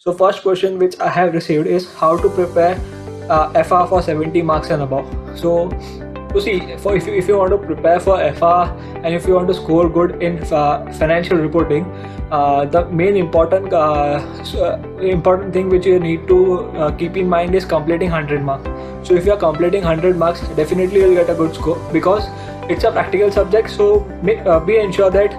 So first question which I have received is how to prepare FR for 70 marks and above. So to see, for if you want to prepare for FR and if you want to score good in financial reporting, the main important thing which you need to keep in mind is completing 100 marks. So if you are completing 100 marks, definitely you'll get a good score because it's a practical subject. So be ensure that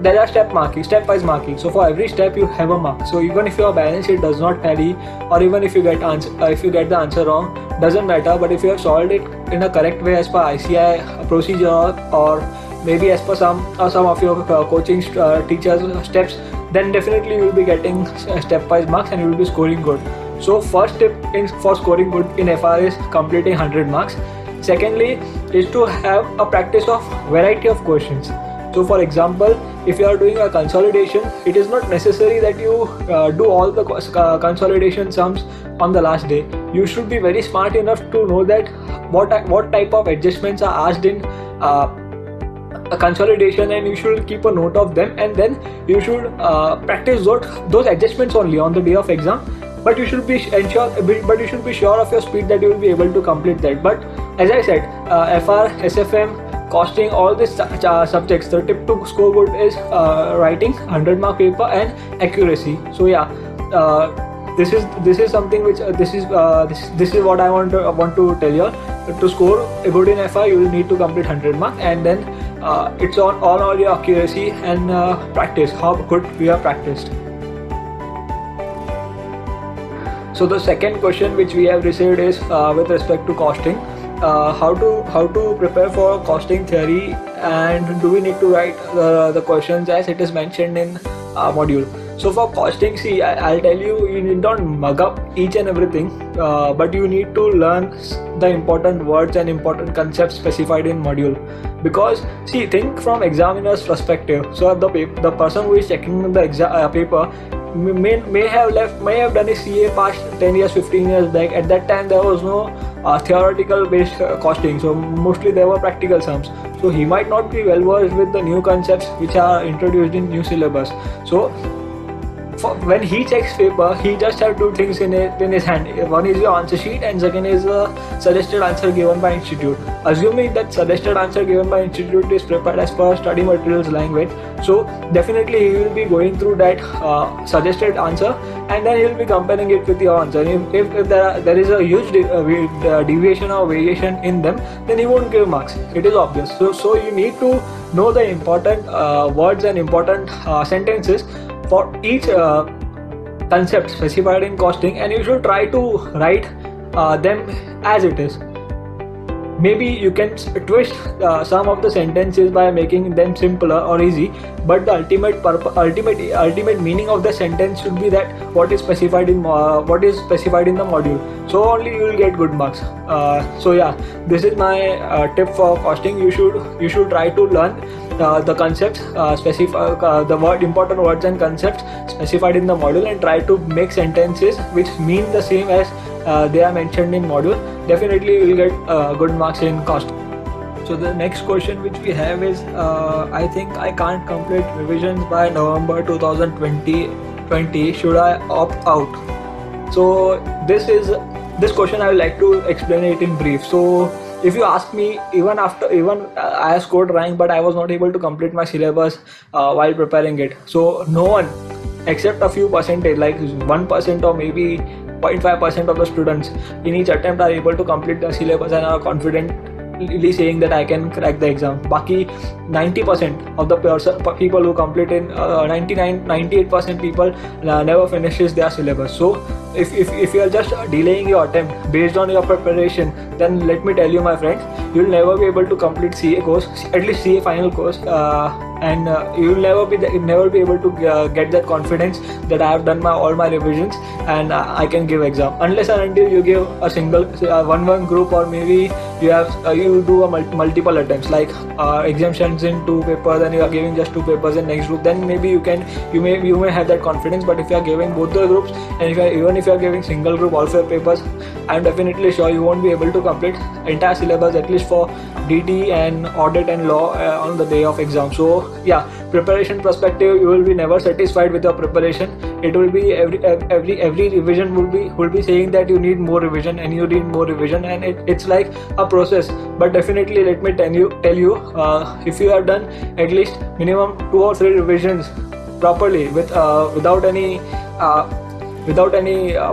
there are step-wise marking. So for every step you have a mark. So even if your balance sheet does not tally, or even if you get the answer wrong, doesn't matter. But if you have solved it in a correct way as per ICI procedure, or maybe as per some of your coaching teachers steps, then definitely you will be getting step-wise marks and you will be scoring good. So first tip for scoring good in FR is completing 100 marks. Secondly is to have a practice of variety of questions. So for example, if you are doing a consolidation, it is not necessary that you do all the consolidation sums on the last day. You should be very smart enough to know that what type of adjustments are asked in a consolidation, and you should keep a note of them, and then you should practice those adjustments only on the day of exam. But you should be sure of your speed that you will be able to complete that. But as I said, FR, SFM, costing, all these subjects, the tip to score good is writing 100-mark paper and accuracy. So yeah, this is something which this is what I want to tell you. To score good in FR, you will need to complete 100 mark, and then it's on all your accuracy and practice, how good we have practiced. So the second question which we have received is with respect to costing. How to prepare for costing theory, and do we need to write the questions as it is mentioned in module. So for costing, see, I'll tell you, you need not mug up each and everything, but you need to learn the important words and important concepts specified in module. Because see, think from examiner's perspective. So the person who is checking the paper may have done his CA past 10 years, 15 years back. At that time there was no theoretical based costing, so mostly there were practical sums. So he might not be well versed with the new concepts which are introduced in new syllabus. So when he checks paper, he just have two things in his hand. One is your answer sheet, and second is a suggested answer given by institute. Assuming that suggested answer given by institute is prepared as per study materials language, so definitely he will be going through that suggested answer, and then he will be comparing it with your answer. If there is a huge deviation or variation in them, then he won't give marks. It is obvious. So you need to know the important words and important sentences for each concept specified in costing, and you should try to write them as it is. Maybe you can twist some of the sentences by making them simpler or easy, but the ultimate meaning of the sentence should be that what is specified in the module. So only you will get good marks. So yeah, this is my tip for costing. You should try to learn the concepts, important words and concepts specified in the module, and try to make sentences which mean the same as they are mentioned in module. Definitely you will get good marks in costing. So the next question which we have is, I think I can't complete revisions by November 2020. Should I opt out? So this question I would like to explain it in brief. So if you ask me, even I scored rank, but I was not able to complete my syllabus while preparing it. So no one except a few percentage, like 1% or maybe 0.5% of the students in each attempt are able to complete the syllabus and are confidently saying that I can crack the exam. Baki 90% of the people who complete in 98% people never finishes their syllabus. So if you are just delaying your attempt based on your preparation, then let me tell you, my friend, you will never be able to complete CA course, at least CA final course, and you will never be able to get that confidence that I have done all my revisions and I can give exam, unless and until you give a single one group, or maybe you do a multiple attempts, like exemptions in 2 papers and you are giving just 2 papers in next group. Then maybe you may have that confidence. But if you are giving both the groups, and even if you are giving single group all 5 papers, I am definitely sure you won't be able to complete entire syllabus at least least for DT and audit and law on the day of exam. So yeah, preparation perspective, you will be never satisfied with your preparation. It will be every revision will be saying that you need more revision and you need more revision, and it's like a process. But definitely, let me tell you, if you have done at least minimum 2 or 3 revisions properly without any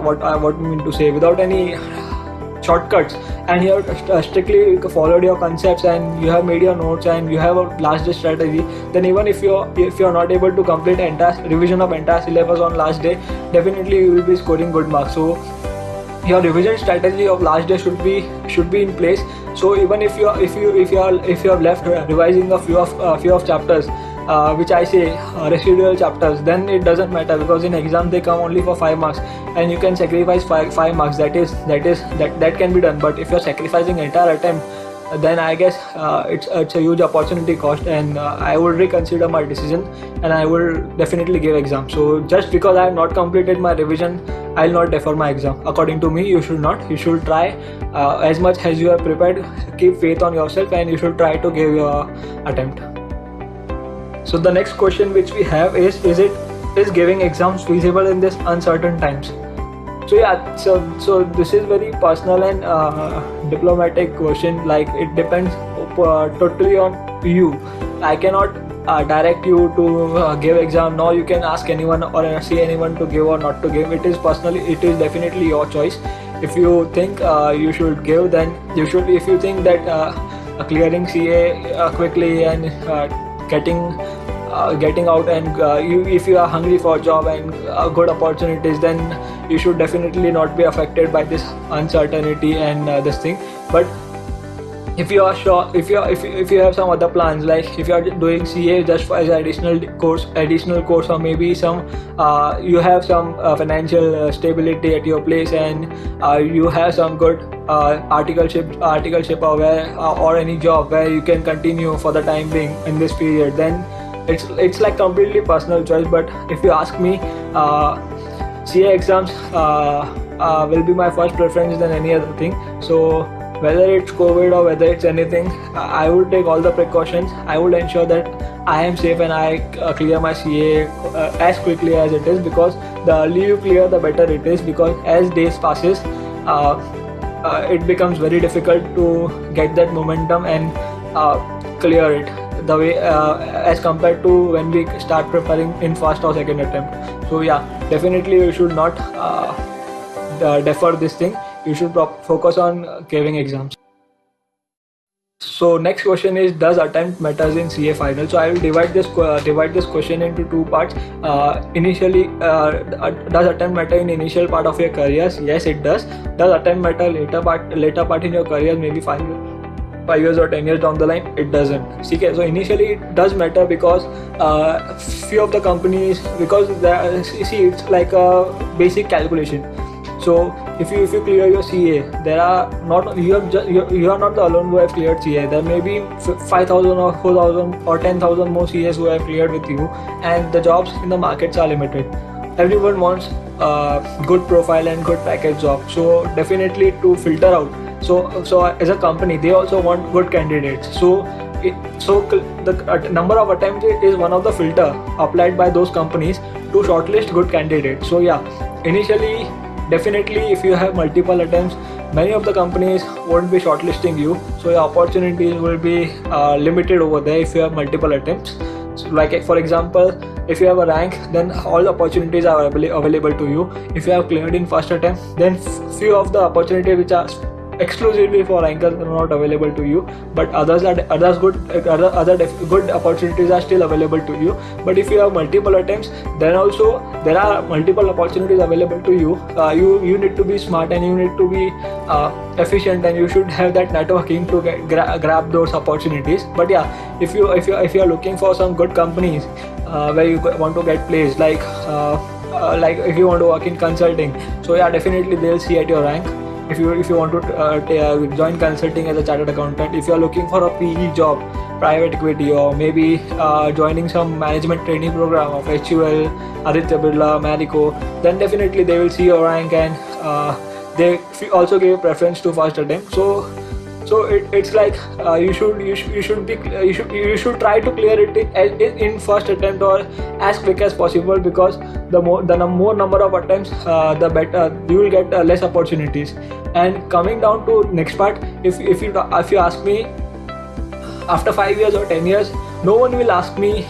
what I mean to say, without any shortcuts, and you have strictly followed your concepts and you have made your notes and you have a last day strategy, then even if you're not able to complete entire revision of entire syllabus on last day, definitely you will be scoring good marks. So your revision strategy of last day should be in place. So even if you have left revising a few of chapters, which I say residual chapters, then it doesn't matter, because in exam they come only for 5 marks and you can sacrifice 5 marks. That can be done. But if you're sacrificing entire attempt, then I guess it's a huge opportunity cost, and I would reconsider my decision and I will definitely give exam. So just because I have not completed my revision, I'll not defer my exam. According to me, you should not. You should try as much as you are prepared. Keep faith on yourself and you should try to give your attempt. So the next question which we have is giving exams feasible in this uncertain times? So yeah, so this is very personal and diplomatic question. Like, it depends totally on you. I cannot direct you to give exam. Nor you can ask anyone or see anyone to give or not to give. It is definitely your choice. If you think you should give, then you should. If you think that clearing CA quickly and getting out, and if you are hungry for a job and good opportunities, then you should definitely not be affected by this uncertainty and this thing. But if you are sure, if you have some other plans, like if you are doing CA just for as an additional course, or maybe you have some financial stability at your place, and you have some good articleship or any job where you can continue for the time being in this period, then it's like completely personal choice. But if you ask me, CA exams will be my first preference than any other thing. So whether it's COVID or whether it's anything, I would take all the precautions. I would ensure that I am safe and I clear my CA as quickly as it is, because the earlier you clear, the better it is, because as days passes, it becomes very difficult to get that momentum and clear it the way as compared to when we start preparing in first or second attempt. So yeah, definitely you should not defer this thing. You should focus on giving exams. So next question is, does attempt matters in CA final? So I will divide this question into 2 parts. Initially, does attempt matter in initial part of your careers? Yes, it does. Does attempt matter later part in your career, maybe 5 years or 10 years down the line? It doesn't. Okay, so initially it does matter, because few of the companies, because it's like a basic calculation. So if you clear your CA, there are not you are not the alone who have cleared CA. There may be 5,000 or 4,000 or 10,000 more CAs who have cleared with you, and the jobs in the markets are limited. Everyone wants good profile and good package job. So definitely to filter out. So as a company, they also want good candidates. So the number of attempts is one of the filter applied by those companies to shortlist good candidates. So yeah, initially, definitely, if you have multiple attempts, many of the companies won't be shortlisting you. So your opportunities will be limited over there if you have multiple attempts. So like, for example, if you have a rank, then all the opportunities are available to you. If you have cleared in first attempt, then few of the opportunities which are exclusively for rankers are not available to you, but other good opportunities are still available to you. But if you have multiple attempts, then also there are multiple opportunities available to you. You need to be smart and you need to be efficient, and you should have that networking to grab those opportunities. But yeah, if you are looking for some good companies where you want to get placed, like if you want to work in consulting, so yeah, definitely they'll see at your rank. If you want to join consulting as a chartered accountant, if you are looking for a PE job, private equity, or maybe joining some management training program of HUL, Aditya Birla, Marico, then definitely they will see your rank, and they also give preference to first attempt. So So it's like you should try to clear it in first attempt or as quick as possible, because the more number of attempts, the better you will get, less opportunities. And coming down to next part, if you ask me, after 5 years or 10 years, no one will ask me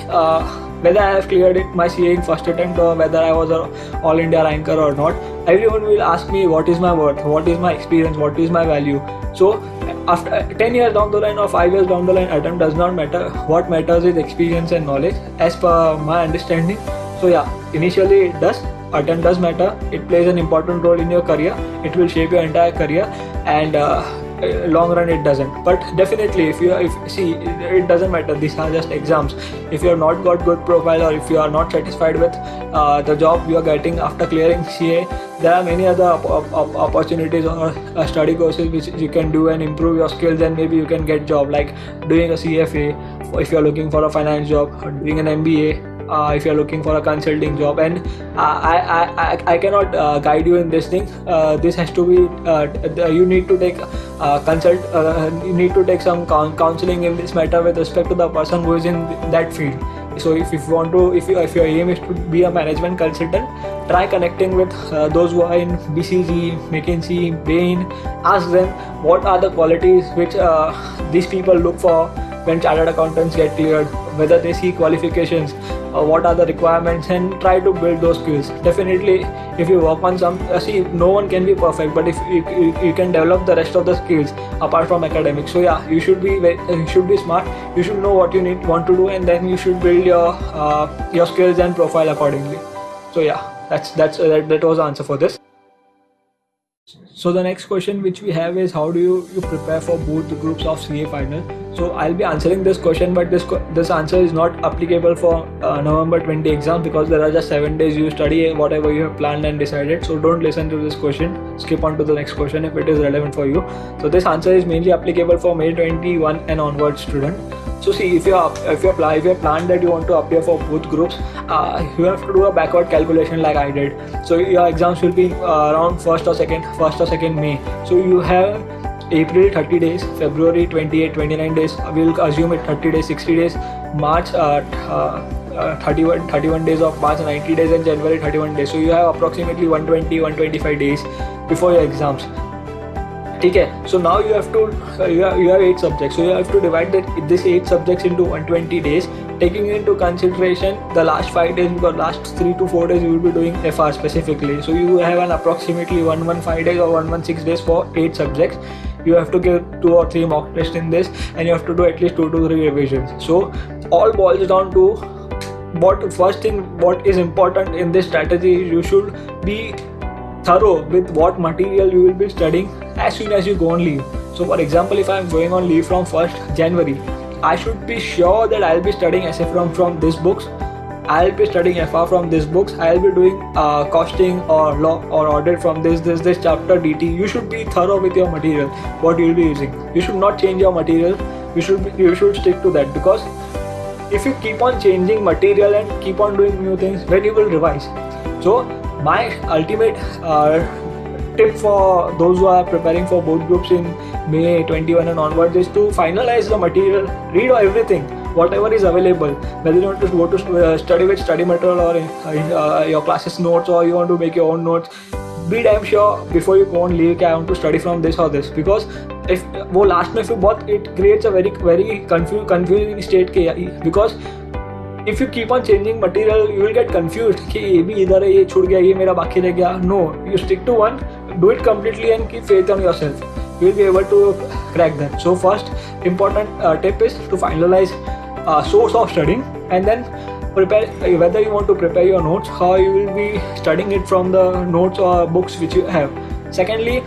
whether I have cleared my CA in first attempt or whether I was an all India ranker or not. Everyone will ask me what is my worth, what is my experience, what is my value. So after 10 years down the line or 5 years down the line, attempt does not matter. What matters is experience and knowledge, as per my understanding. So yeah, initially it does. Attempt does matter. It plays an important role in your career. It will shape your entire career, and long run it doesn't. But definitely, if see, it doesn't matter. These are just exams. If you have not got good profile, or if you are not satisfied with the job you are getting after clearing CA, there are many other opportunities or study courses which you can do and improve your skills, and maybe you can get job, like doing a CFA if you are looking for a finance job, or doing an MBA if you are looking for a consulting job. And I cannot guide you in this thing. This has to be you need to take you need to take some counseling in this matter with respect to the person who is in that field. So if you want to, if your aim is to be a management consultant, try connecting with those who are in BCG, McKinsey, Bain. Ask them what are the qualities which these people look for when chartered accountants get cleared, whether they see qualifications, what are the requirements, and try to build those skills. Definitely, if you work on some, see, no one can be perfect, but if you can develop the rest of the skills apart from academics. So yeah, you should be smart. You should know what you want to do, and then you should build your skills and profile accordingly. So yeah, that was the answer for this. So the next question which we have is, how do you prepare for both the groups of CA final? So I'll be answering this question, but this answer is not applicable for November 20 exam, because there are just 7 days you study whatever you have planned and decided. So don't listen to this question. Skip on to the next question if it is relevant for you. So this answer is mainly applicable for May 21 and onward student. So see, if you plan that you want to appear for both groups, you have to do a backward calculation like I did. So your exams will be around 1st or 2nd May. So you have April 30 days, February 28, 29 days. We'll assume it 30 days, 60 days. March 31 days of March, 90 days, and January 31 days. So you have approximately 125 days before your exams. Okay, so now you have 8 subjects, so you have to divide this 8 subjects into 120 days, taking into consideration the last 5 days, because last 3 to 4 days you will be doing FR specifically. So you have an approximately 115 days or 116 days for 8 subjects. You have to give 2 or 3 mock tests in this, and you have to do at least 2 to 3 revisions. So all boils down to what is important in this strategy is you should be thorough with what material you will be studying as soon as you go on leave. So for example, if I am going on leave from 1st January, I should be sure that I'll be studying SF from these books, I'll be studying FR from these books, I'll be doing costing or law or audit from this chapter DT. You should be thorough with your material, what you'll be using. You should not change your material. You should stick to that, because if you keep on changing material and keep on doing new things, when you will revise. So my ultimate tip for those who are preparing for both groups in May 21 and onwards is to finalize the material, read everything, whatever is available, whether you want to go to study with study material or your classes notes, or you want to make your own notes. Be damn sure before you go on leave I want to study from this or this, because if वो last में फिर बहुत it creates a very confusing state के, because if you keep on changing material, you will get confused कि ये भी इधर है, ये छूट गया, ये मेरा बाकी रह गया. No, you stick to one, do it completely, and keep faith on yourself. You will be able to crack that. So first important tip is to finalize source of studying, and then prepare, whether you want to prepare your notes, how you will be studying it from the notes or books which you have. Secondly,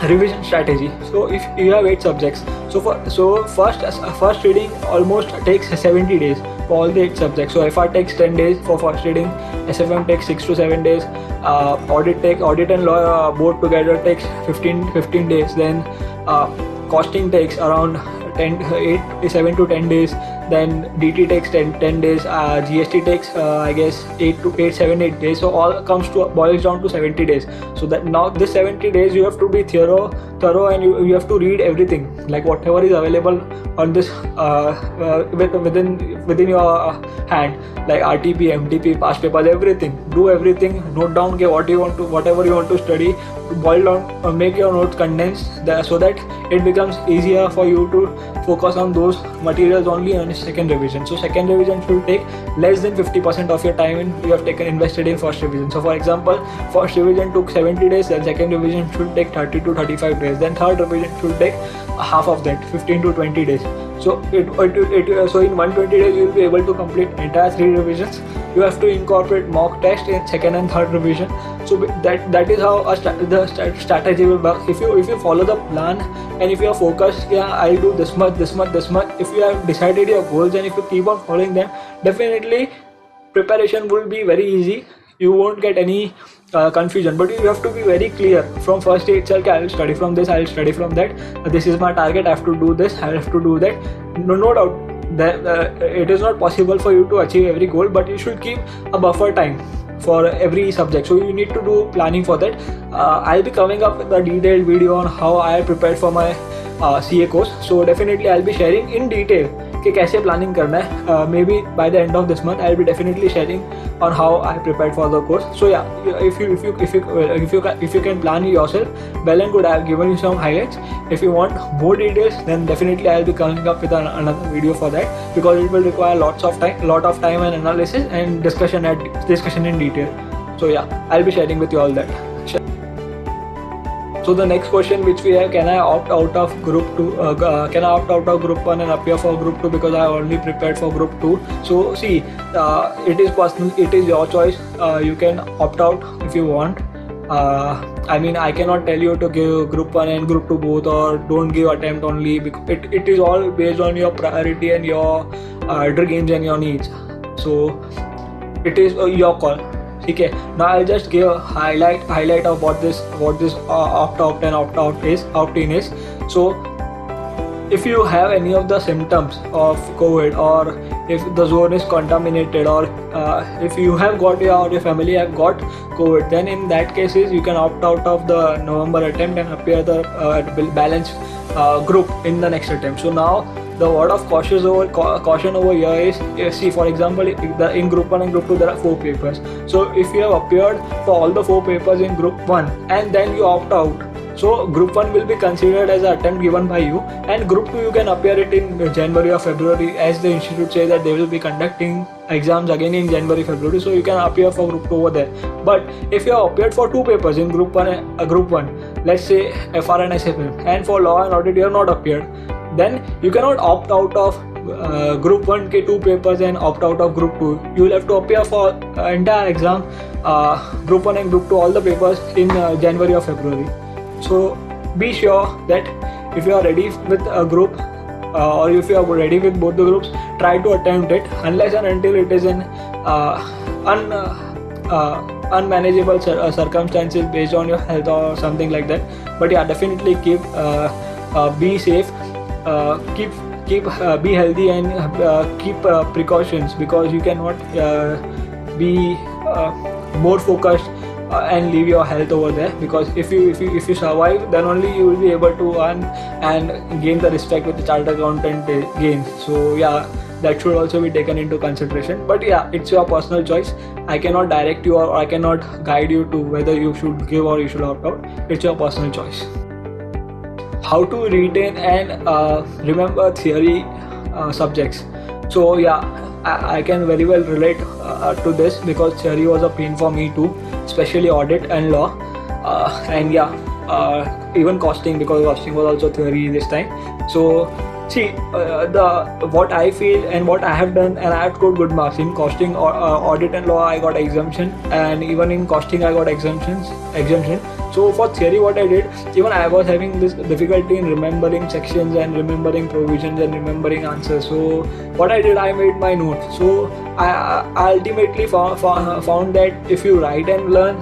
revision strategy. So if you have 8 subjects, so first reading almost takes 70 days for all the 8 subjects. So FR takes 10 days for first reading, SFM takes 6 to 7 days, audit and law both together takes 15 days, then costing takes around 7 to 10 days, then DT takes 10 days, GST takes I guess 8 days, so all boils down to 70 days. So that now this 70 days you have to be thorough, and you have to read everything, like whatever is available on this within your hand, like RTP, MTP, past papers, everything. Do everything, note down whatever you want to study, boil down, make your notes condensed so that it becomes easier for you to focus on those materials only on second revision. So second revision should take less than 50% of your time you have invested in first revision. So for example, first revision took 70 days, then second revision should take 30 to 35 days, then third revision should take half of that, 15 to 20 days. So so in 120 days you will be able to complete entire 3 revisions. You have to incorporate mock test in second and third revision. So that is how the strategy will work. If you follow the plan and if you are focused, I'll do this much. If you have decided your goals and if you keep on following them, definitely preparation will be very easy. You won't get any confusion, but you have to be very clear from first day itself. I will study from this, I will study from that, this is my target, I have to do this, I have to do that. No doubt that it is not possible for you to achieve every goal, but you should keep a buffer time for every subject. So you need to do planning for that. I'll be coming up with a detailed video on how I prepared for my CA course. So definitely I'll be sharing in detail कि कैसे planning करना है. Maybe by the end of this month I'll be definitely sharing on how I prepared for the course. So yeah, if you can plan yourself, well and good. I have given you some highlights. If you want more details, then definitely I'll be coming up with another video for that, because it will require lot of time and analysis and discussion in detail. So yeah, I'll be sharing with you all that. So the next question which we have, can I opt out of group 2? Can I opt out of group 1 and appear for group 2 because I only prepared for group 2? So see, it is personal, it is your choice. You can opt out if you want. I mean, I cannot tell you to give group 1 and group 2 both, or don't give attempt only, because it is all based on your priority and your dreams and your needs. So it is your call. Okay, now I'll just give a highlight of what this opt out and opt in is. So if you have any of the symptoms of COVID, or if the zone is contaminated, or if you have got or your family have got COVID, then in that cases you can opt out of the November attempt and appear the balanced group in the next attempt. So now the word of caution over here is, see, for example, in group 1 and group 2 there are 4 papers. So if you have appeared for all the 4 papers in group 1 and then you opt out, so group 1 will be considered as an attempt given by you, and group 2 you can appear it in January or February, as the institute says that they will be conducting exams again in January, February, so you can appear for group 2 over there. But if you have appeared for 2 papers in group 1, let's say FR and SFM, and for law and audit you have not appeared, then you cannot opt out of group 1 के 2 papers and opt out of group 2. You will have to appear for entire exam, group 1 and group 2, all the papers in January or February. So be sure that if you are ready with a group, or if you are ready with both the groups, try to attempt it, unless and until it is in unmanageable circumstances based on your health or something like that. But yeah, definitely be safe, be healthy, and keep precautions, because you cannot be more focused and leave your health over there, because if you survive, then only you will be able to earn and gain the respect with the chartered accountant gains. So yeah, that should also be taken into consideration. But yeah, it's your personal choice. I cannot direct you, or I cannot guide you to whether you should give or you should opt out. It's your personal choice. How to retain and remember theory subjects. So yeah, I can very well relate to this, because theory was a pain for me too, especially audit and law, and yeah, even costing, because costing was also theory this time. So see, what I feel and what I have done, and I have scored good marks in costing or audit and law. I got exemption, and even in costing I got exemption. So for theory, what I did, even I was having this difficulty in remembering sections and remembering provisions and remembering answers. So what I did, I made my notes. So I ultimately found that if you write and learn,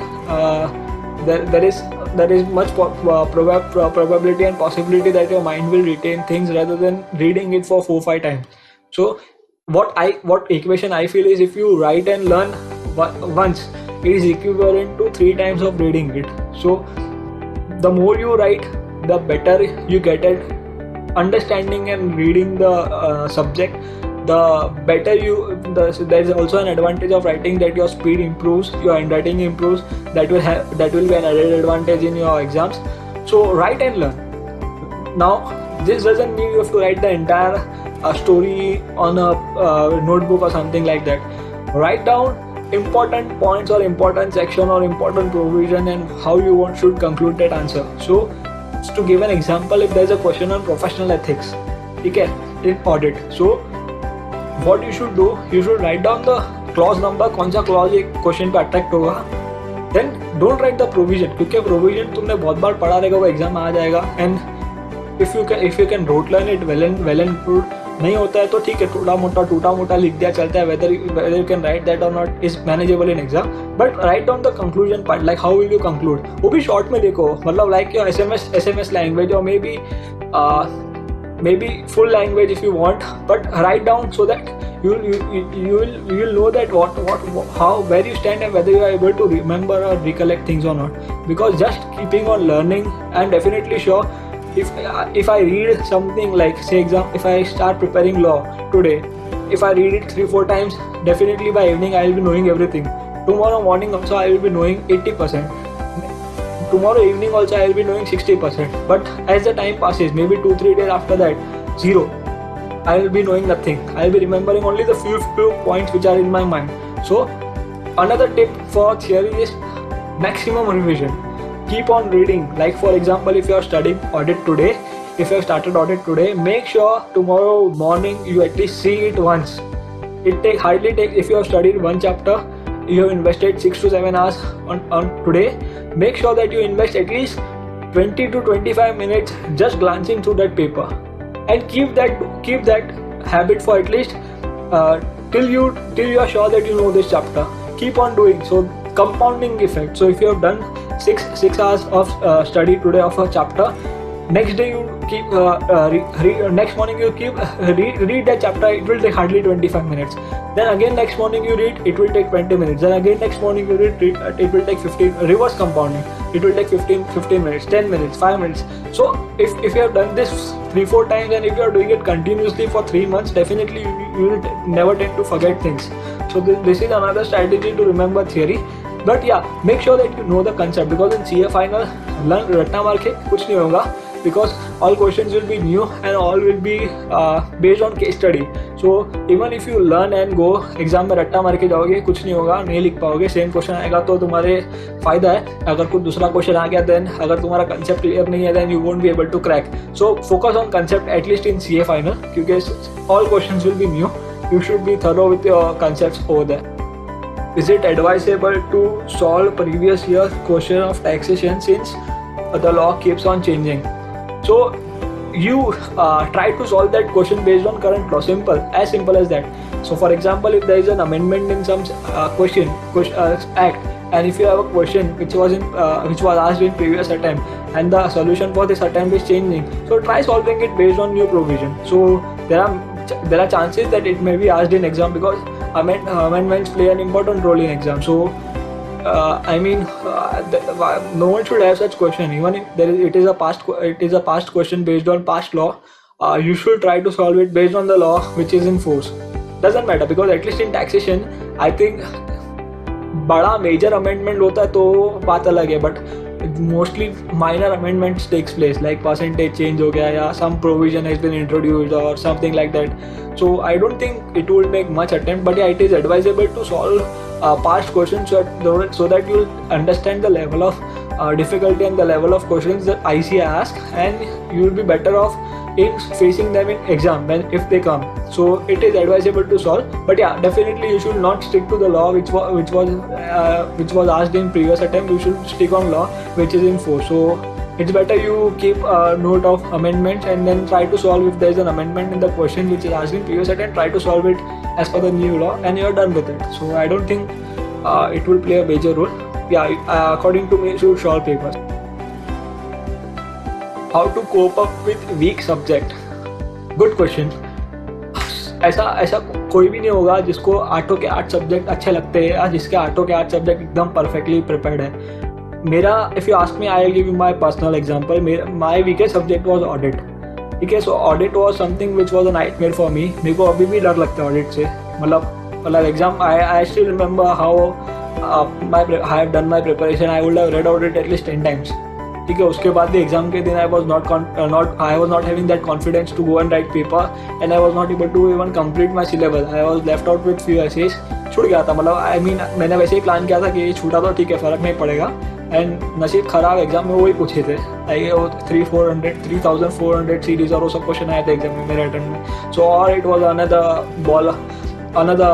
there is there is much probability and possibility that your mind will retain things rather than reading it for 4-5 times. So what equation I feel is, if you write and learn once, it is equivalent to 3 times of reading it. So the more you write, the better you get at understanding and reading the subject. The better there is also an advantage of writing, that your speed improves, your handwriting improves. That will be an added advantage in your exams. So write and learn. Now this doesn't mean you have to write the entire story on a notebook or something like that. Write down important points or important section or important provision and how you should conclude that answer. So to give an example, if there is a question on professional ethics, okay, in audit, so what you should do, you should write down the clause number, कौन सा clause एक question पे attract होगा. Then don't write the provision, क्योंकि provision तुमने बहुत बार पढ़ा रहेगा, वो exam में आ जाएगा. And if you can rote learn it well and good, नहीं होता है तो ठीक है, टूटा मोटा लिख दिया चलता है. whether you can write that or not is manageable in exam, but write down the conclusion part, like how will you conclude. वो भी short में देखो, मतलब like your SMS language, or maybe full language if you want, but write down so that you will know that how where you stand and whether you are able to remember or recollect things or not. Because just keeping on learning, I'm definitely sure, if I read something like, say if I start preparing law today, if I read it 3-4 times, definitely by evening I will be knowing everything. Tomorrow morning also I will be knowing 80%. Tomorrow evening also I will be knowing 60%. But as the time passes, maybe 2-3 days after that, 0. I will be knowing nothing. I will be remembering only the few points which are in my mind. So another tip for theory is maximum revision. Keep on reading. Like for example, if you are studying audit today, if you have started audit today, make sure tomorrow morning you at least see it once. Hardly take, if you have studied one chapter, you have invested 6 to 7 hours on today, make sure that you invest at least 20 to 25 minutes just glancing through that paper, and keep that habit for at least till you are sure that you know this chapter. Keep on doing so. Compounding effect. So if you have done 6 hours of study today of a chapter, next day you keep next morning you keep read that chapter, it will take hardly 25 minutes. Then again next morning you read, it will take 20 minutes. Then again next morning you read, it will take 15. Reverse compounding, it will take 15 minutes, 10 minutes, 5 minutes. So if you have done this 3-4 times, and if you are doing it continuously for 3 months, definitely you will never tend to forget things. So this is another strategy to remember theory. But yeah, make sure that you know the concept, because in CA final, रट्टा मार के कुछ नहीं होगा, because all questions will be new and all will be based on case study. So even if you learn and go exam में रट्टा मार के जाओगे, कुछ नहीं होगा, नहीं लिख पाओगे. सेम क्वेश्चन आएगा तो तुम्हारे फायदा है. अगर कुछ दूसरा क्वेश्चन आ गया, then अगर तुम्हारा concept clear नहीं है, then you won't be able to crack. So focus on concept at least in CA final, क्योंकि all questions will be new. You should be thorough with your concepts over there. Is it advisable to solve previous year's question of taxation since the law keeps on changing? So you try to solve that question based on current law. As simple as that. So for example, if there is an amendment in some question act, and if you have a question which was asked in previous attempt, and the solution for this attempt is changing, so try solving it based on new provision. So there are chances that it may be asked in exam, because amendments play an important role in exam. So no one should have such question. Even if it is a past question based on past law, you should try to solve it based on the law which is in force. Doesn't matter, because at least in taxation, I think बड़ा major amendment होता है तो बात अलग है, but mostly minor amendments takes place, like percentage change हो गया, या some provision has been introduced or something like that. So I don't think it will make much attempt, but yeah, it is advisable to solve past questions so that you understand the level of difficulty and the level of questions that ICA ask, and you will be better off in facing them in exam if they come. So it is advisable to solve, but yeah, definitely you should not stick to the law which was asked in previous attempt. You should stick on law which is in force. So it's better you keep a note of amendments and then try to solve. If there is an amendment in the question which is asked in previous attempt, try to solve it as per the new law, and you are done with it. So I don't think it will play a major role. Yeah, according to me, you should solve papers. How to cope up with weak subject? Good question. ऐसा ऐसा कोई भी नहीं होगा जिसको 8 के 8 subject अच्छे लगते हैं या जिसके 8 के 8 सब्जेक्ट एकदम परफेक्टली प्रिपेयर्ड है. मेरा, if you ask me, I will give you my personal example. My weakest subject was audit. ठीक है, so audit was something which was a nightmare for me. मेरे को अभी भी डर लगता है ऑडिट से. मतलब exam, I still remember how I have done my preparation. I would have read audit at least 10 times. ठीक है, उसके बाद भी एग्जाम के दिन I was not having that confidence to go and write paper and I was not able to even complete my syllabus. I was left out with few essays. छूट गया था. मतलब आई मीन मैंने वैसे ही plan किया था कि ये छूटा तो ठीक है, फ़र्क नहीं पड़ेगा. एंड नसीब ख़राब, एग्जाम में वही पूछे थे. आई वो 3400 सीरीज और वो सब क्वेश्चन आए थे एग्जाम में मेरे अटेम्प्ट में. सो और it was another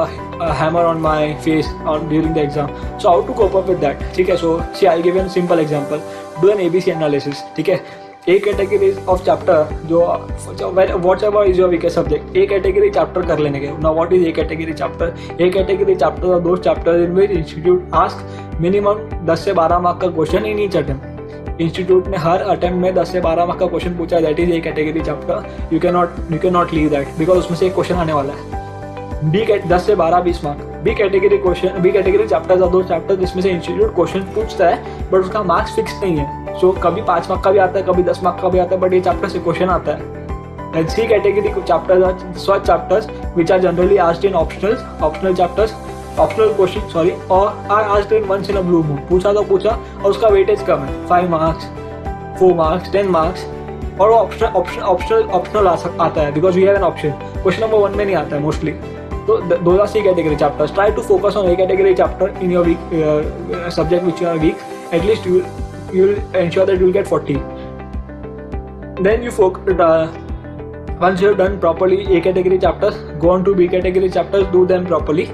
hammer on my face during the exam. So how to cope up with that? ठीक है, so see, I'll give you a simple example. Do an ABC analysis. ठीक है, A category of chapter जो whatever is your weakest subject, A category chapter कर लेने के. Now what is A category chapter? A category chapter are those chapters in which institute ask minimum 10 से 12 mark का question in each attempt. Institute ने हर attempt में 10 से 12 mark का question पूछा. That is A category chapter. You cannot leave that because उसमें से एक क्वेश्चन आने वाला है. 10 से 12 20 मार्क. बी कैटेगरी चैप्टर्स और 2 चैप्टर जिसमें से इंस्टीट्यूट क्वेश्चन पूछता है बट उसका मार्क्स फिक्स नहीं है. सो कभी 5 मार्क का भी आता है, कभी 10 मार्क का भी आता है, बट ये चैप्टर से क्वेश्चन आता है. And C category chapters which are generally asked in optional question और are asked in once in a blue moon. पूछा तो पूछा और उसका वेटेज कम है. 5 मार्क्स, 4 मार्क्स, 10 मार्क्स. और वो ऑप्शनल आता है because we have an option. Question number 1 में नहीं आता है mostly. So those are C category chapters. Try to focus on A category chapter in your weak subject which you are weak. At least you will ensure that you will get 40. Then you focus. Once you have done properly A category chapters, go on to B category chapters. Do them properly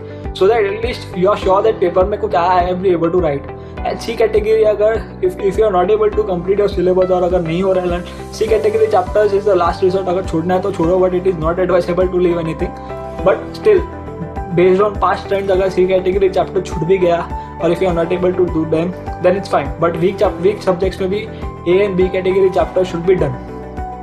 so that at least you are sure that paper में कुछ आया I am able to write. And C category अगर if you are not able to complete your syllabus और अगर नहीं हो रहा है C category chapters is the last resort. अगर छोड़ना है तो छोड़ो, but it is not advisable to leave anything. But still, based on past trends, अगर C category chapter छूट भी गया और if you are not able to do them, then it's fine. But weak subjects में भी A and B category chapter should be done.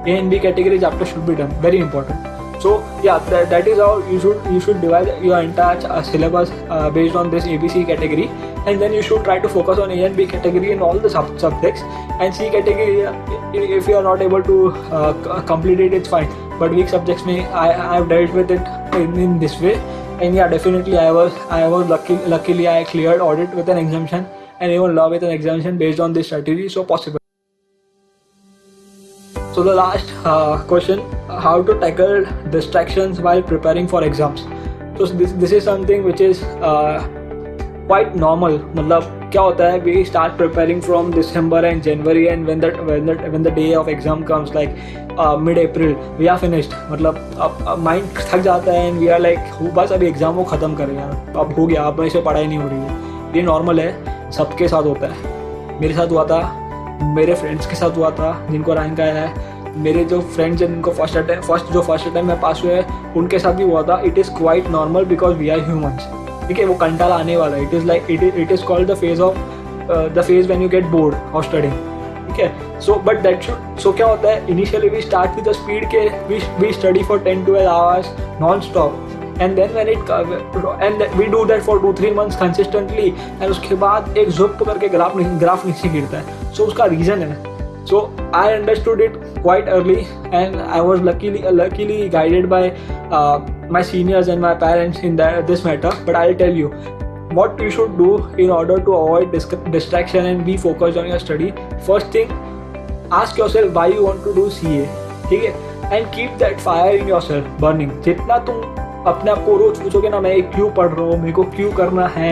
A and B category chapter should be done. Very important. So yeah, that is how you should divide your entire syllabus based on this ABC category, and then you should try to focus on A and B category in all the subjects. And C category, if you are not able to complete it, it's fine. But weak subjects में I have dealt with it in this way, and yeah, definitely I was luckily I cleared audit with an exemption and even law with an exemption based on this strategy. So possible. So the last question, how to tackle distractions while preparing for exams. So this is something which is quite normal. मतलब क्या होता है, we start preparing from December and January, and when the day of exam comes, like mid-April, we are finished. मतलब अब mind थक जाता है and we are like बस अभी एग्जाम को ख़त्म करें यार, अब हो गया, अब ऐसे पढ़ाई नहीं हो रही है. ये नॉर्मल है, सबके साथ होता है. मेरे साथ हुआ था, मेरे फ्रेंड्स के साथ हुआ था जिनको रैंक आया है. मेरे जो फ्रेंड्स हैं जिनको फर्स्ट अटैम्प्ट में पास हुए हैं उनके साथ भी हुआ था. It is quite normal because we are humans. ठीक है, वो कंटाला आने वाला है. It is called the phase when you get bored of studying. ठीक है, so but that should, so क्या होता है, initially we start with the speed के we study for 10-12 hours non stop, and then when and we do that for 2-3 months consistently, and उसके बाद एक झुक करके ग्राफ नीचे गिरता है. सो उसका रीज़न है. So I understood it quite early, and I was luckily guided by my seniors and my parents in this matter. But I'll tell you what you should do in order to avoid distraction and be focused on your study. First thing, ask yourself why you want to do CA. ठीक है, and keep that fire in yourself burning. जितना तुम अपने आप को रोज पूछोगे ना, मैं क्यों पढ़ रहा हूँ, मेरे को क्यों करना है,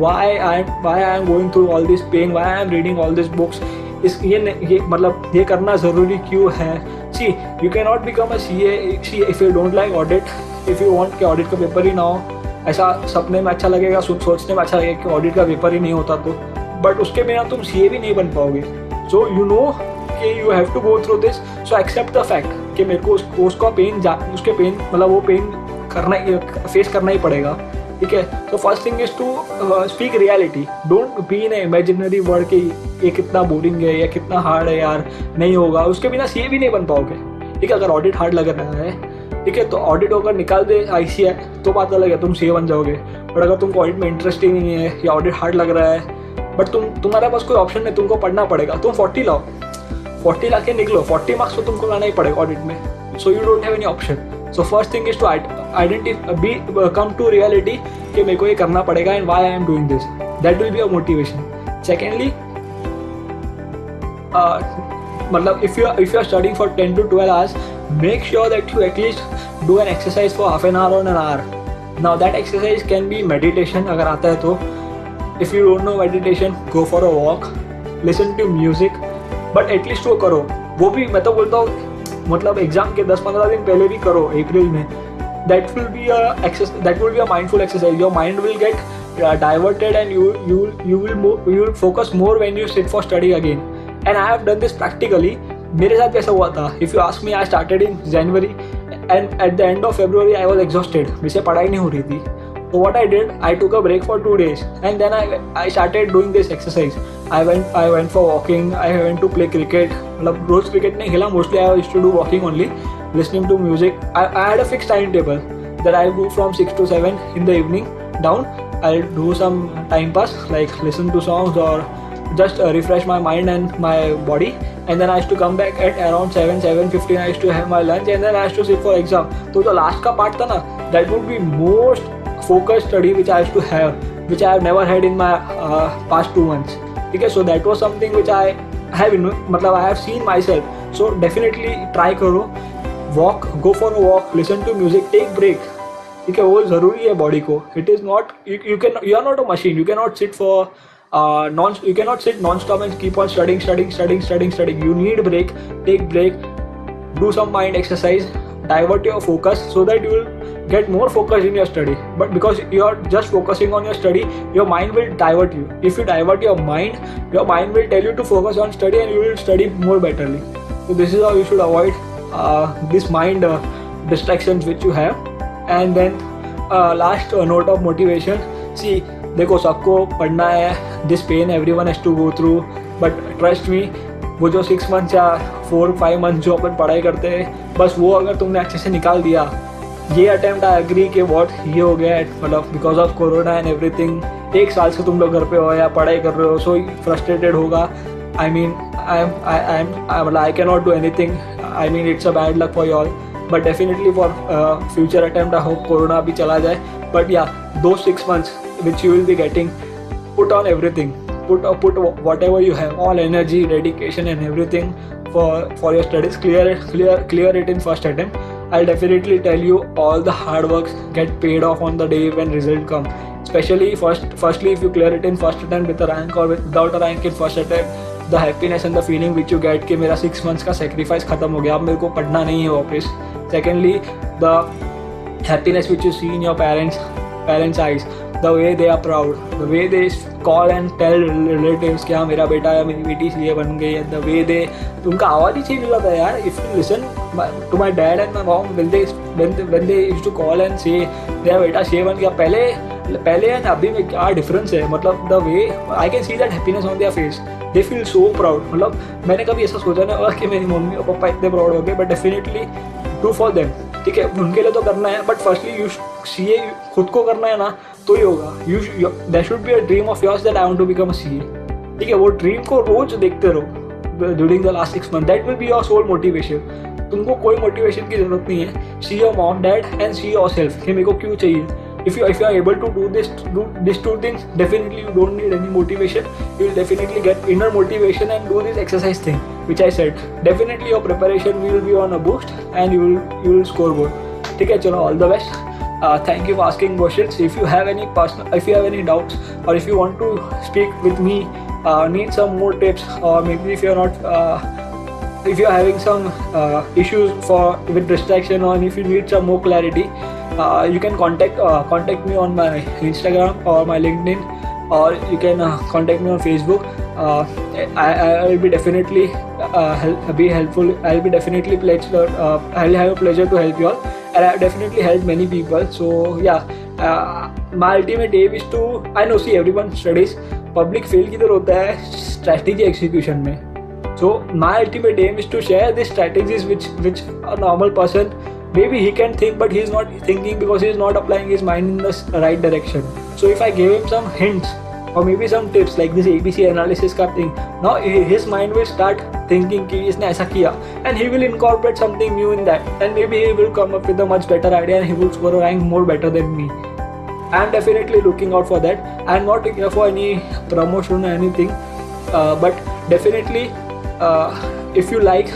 why I am going through all this pain, why I am reading all these books, ये मतलब ये करना ज़रूरी क्यों है. See you can not become a CA if you don't like audit, if you want कि ऑडिट का paper ही ना हो. ऐसा सपने में अच्छा लगेगा, सोचने में अच्छा लगेगा कि ऑडिट का पेपर ही नहीं होता तो, बट उसके बिना तुम CA भी नहीं बन पाओगे. सो यू नो कि you have to go through this. So accept the fact कि मेरे को उसका उसके पेन मतलब वो पेन फेस करना ही पड़ेगा. ठीक है, तो first thing is to speak reality. Don't be in imaginary world की ये कितना बोरिंग है या कितना हार्ड है यार, नहीं होगा, उसके बिना सीए भी नहीं बन पाओगे। ठीक है, अगर ऑडिट हार्ड लग रहा है, ठीक है, तो ऑडिट अगर निकाल दे ICAI तो बात अलग है, तुम सीए बन जाओगे। बट अगर तुमको ऑडिट में इंटरेस्ट ही नहीं है या ऑडिट हार्ड लग रहा है, बट तुम्हारे पास कोई ऑप्शन नहीं, तुमको पढ़ना पड़ेगा, तुम 40 लाओ, 40 ला के निकलो, 40 मार्क्स तो तुमको लाना ही पड़ेगा ऑडिट में। So you don't have any option. So first thing is to identify come to reality कि मेरे को ये करना पड़ेगा and why I am doing this, that will be a motivation. Secondly, मतलब if you are studying for 10 to 12 hours, make sure that you at least do an exercise for half an hour or an hour. Now that exercise can be meditation अगर आता है तो, if you don't know meditation, go for a walk, listen to music, but at least वो करो। वो भी मैं तो बोलता हूँ मतलब एग्जाम के 10-15 दिन पहले भी करो अप्रैल में। that will be a mindful exercise. Your mind will get diverted and you will focus more when you sit for study again. And I have done this practically. मेरे साथ कैसा हुआ था? If you ask me, I started in January and at the end of February I was exhausted. मुझसे पढ़ाई नहीं हो रही थी। So what I did, I took a break for 2 days and then I started doing this exercise. I went for walking. I went to play cricket. मतलब रोज cricket नहीं खेला, mostly I used to do walking only, listening to music. I had a fixed timetable that I'll go from 6 to 7 in the evening down. I'll do some time pass like listen to songs or just refresh my mind and my body, and then I used to come back at around 7:15. I used to have my lunch and then I used to sit for exam. तो जो last का part था ना, that would be most focused study which I used to have, which I have never had in my past 2 months. ठीक है, so that was something which I have मतलब I have seen myself. So definitely try करो, walk, go for a walk, listen to music, take break. ठीक है, वो ज़रूरी है body को. It is not you are not a machine. You cannot sit for you cannot sit non-stop and keep on studying. You need break. Take break, do some mind exercise, divert your focus so that you will get more focus in your study. But because you are just focusing on your study, your mind will divert you. If you divert your mind will tell you to focus on study and you will study more betterly. So this is how you should avoid this mind distractions which you have. And then last note of motivation. See, देखो सबको पढ़ना है, this pain everyone has to go through, but trust me, वो जो 6 month या 4-5 month जो अपन पढ़ाई करते हैं, बस वो अगर तुमने अच्छे से निकाल दिया, ये अटेम्प्ट आई एग्री कि वॉट ये हो गया मतलब because of corona and everything, 1 साल से तुम लोग घर पे हो या पढ़ाई कर रहे हो, सो फ्रस्ट्रेटेड होगा. I mean I can not do anything. I mean it's a bad luck for you all, but definitely for future attempt I hope corona भी चला जाए. बट या those 6 months which you will be getting, put on everything, put whatever you have, all energy, dedication and everything for your studies. Clear it in first attempt. I'll definitely tell you all the hard work get paid off on the day when result come. Especially firstly if you clear it in first attempt with a rank or without a rank in first attempt, the happiness and the feeling which you get कि मेरा 6 months का sacrifice खत्म हो गया, अब मेरे को पढ़ना नहीं है वापस. Secondly, the happiness which you see in your parents' eyes, the way they are proud, the way they call and tell relatives कि हाँ मेरा बेटा या मेरी बेटी सीए बन गई, and the way they, उनका आवाज़ ही चेंज हो जाता है यार. If you listen to my dad and my mom when they used to call and say मेरा बेटा सीए बन गया, पहले and अभी में क्या डिफरेंस है. मतलब the way I can see that happiness on their face, they feel so proud. मतलब मैंने कभी ऐसा सोचा नहीं होगा कि मेरी मम्मी और पापा इतने प्राउड हो गए, but definitely do for them. ठीक है, उनके लिए तो करना है, बट फर्स्टली यू सीए खुद को करना है ना, तो ही होगा. That should be a dream of yours that I want to become a CA. ठीक है, वो ड्रीम को रोज देखते रहो during the last 6 months. That will be your sole motivation. तुमको कोई मोटिवेशन की जरूरत नहीं है. See your mom dad and see your self कि मेरे को क्यों चाहिए. If you are able to do these 2 things, definitely you don't need any motivation. You will definitely get inner motivation and do this exercise thing which I said. Definitely your preparation will be on a boost and you will score good. ठीक है, चलो, all the best. Thank you for asking questions. If you have any doubts or if you want to speak with me, need some more tips, or maybe if you're having some issues with distraction, or if you need some more clarity, you can contact me on my Instagram or my LinkedIn, or you can contact me on Facebook. I will be definitely be helpful. I'll be definitely I'll have a pleasure to help you all, and I have definitely helped many people. So yeah, my ultimate aim is to, I know, see, everyone studies. Public fail किधर होता है, strategy execution में. So my ultimate aim is to share these strategies which a normal person maybe he can think, but he's not thinking because he's not applying his mind in the right direction. So if I give him some hints or maybe some tips like this ABC analysis का thing, now his mind will start thinking कि इसने ऐसा किया, and he will incorporate something new in that, and maybe he will come up with a much better idea and he will score a rank more better than me. I'm definitely looking out for that. I'm not here for any promotion or anything, but definitely if you like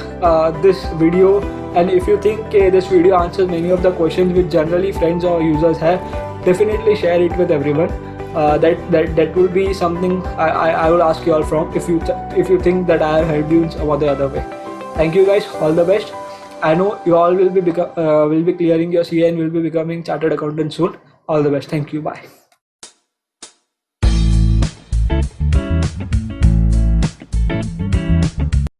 this video and if you think this video answers many of the questions which generally friends or users have, definitely share it with everyone. That will be something I will ask you all from if you think that I have helped you in some or the other way. Thank you guys, all the best. I know you all will be clearing your CA and will be becoming chartered accountant soon. All the best. Thank you. Bye.